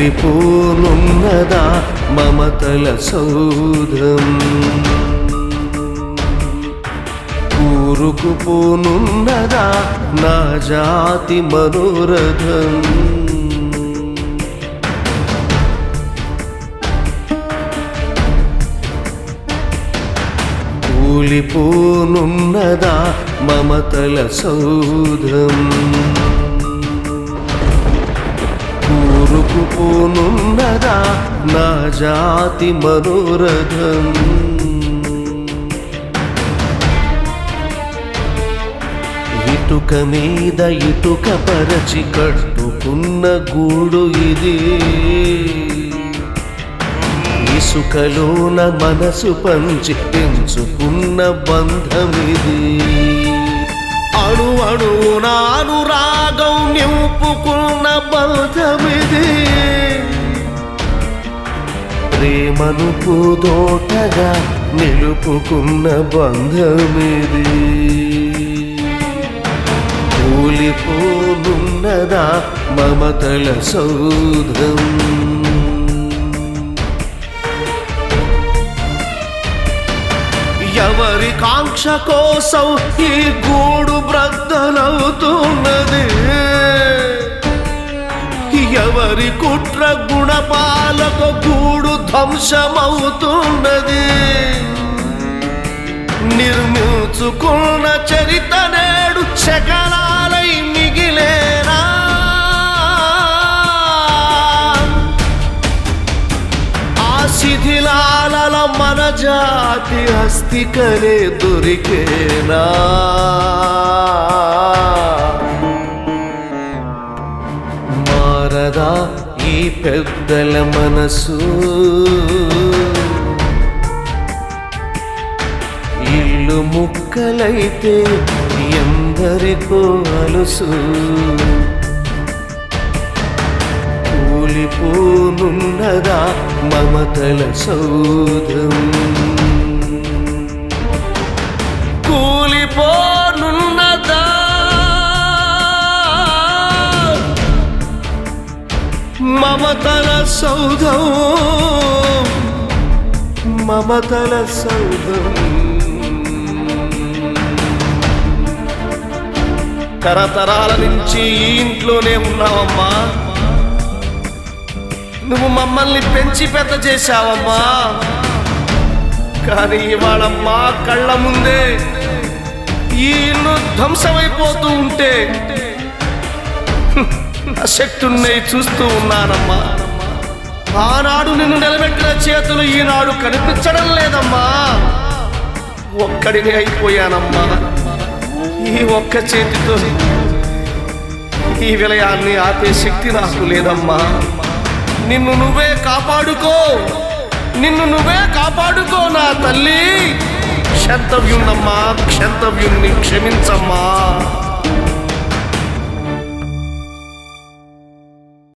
కూలిపోనున్నదా మమతల సౌధం కూరుకుపోనున్నదా నా జాతి మనోరథం కూలిపోనున్నదా మమతల సౌధం కూరుకుపోనున్నదా నా జాతి మనోరథం ఇటుక మీద ఇటుక పరచి కట్టుకున్న గూడు ఇది ఇసుకలోన మనసు పంచి పెంచుకున్న బంధమిది అణు అణువున అనురాగం నింపుకున్న బంధమిది ప్రేమను పూదోటగా నిలుపుకున్న బంధమిది కూలిపోనున్నదా మమతల సౌధం ఎవరి కాంక్ష కోసం ఈ గూడు బ్రద్దలవుతున్నది ఎవరి కుట్ర గుణపాలకు గూడు ధ్వంసమవుతున్నది నిర్మించుకున్న చరిత నేడు శకలాలై మిగిలేనా ఆ శిథిలాల మన జాతి అస్థికలే దొరికేనా మారదా ఈ పెద్దల మనసు ఇల్లు ముక్కలైతే ఎందరికో అలుసు కూలిపోనున్నదా మమతల సౌధం కూలిపోనున్నదా మమతల సౌధం మమతల సౌధం తరతరాల నుంచి ఈ ఇంట్లోనే ఉన్నావమ్మా నువ్వు మమ్మల్ని పెంచి పెద్ద చేశావమ్మా కానీ ఇవాళ మా కళ్ళ ముందే ఈ ఇల్లు ధ్వంసమైపోతూ ఉంటే శక్తున్నై చూస్తూ ఉన్నానమ్మా ఆనాడు నిన్ను నిలబెట్టిన చేతులు ఈనాడు కనిపించడం లేదమ్మా ఒక్కడిని అయిపోయానమ్మా ఈ ఒక్క చేతితో ఈ విలయాన్ని ఆపే శక్తి నాకు లేదమ్మా నిన్ను నువ్వే కాపాడుకో నా తల్లి క్షంతవ్యున్నమ్మా క్షంతవ్యుణ్ణి క్షమించమ్మా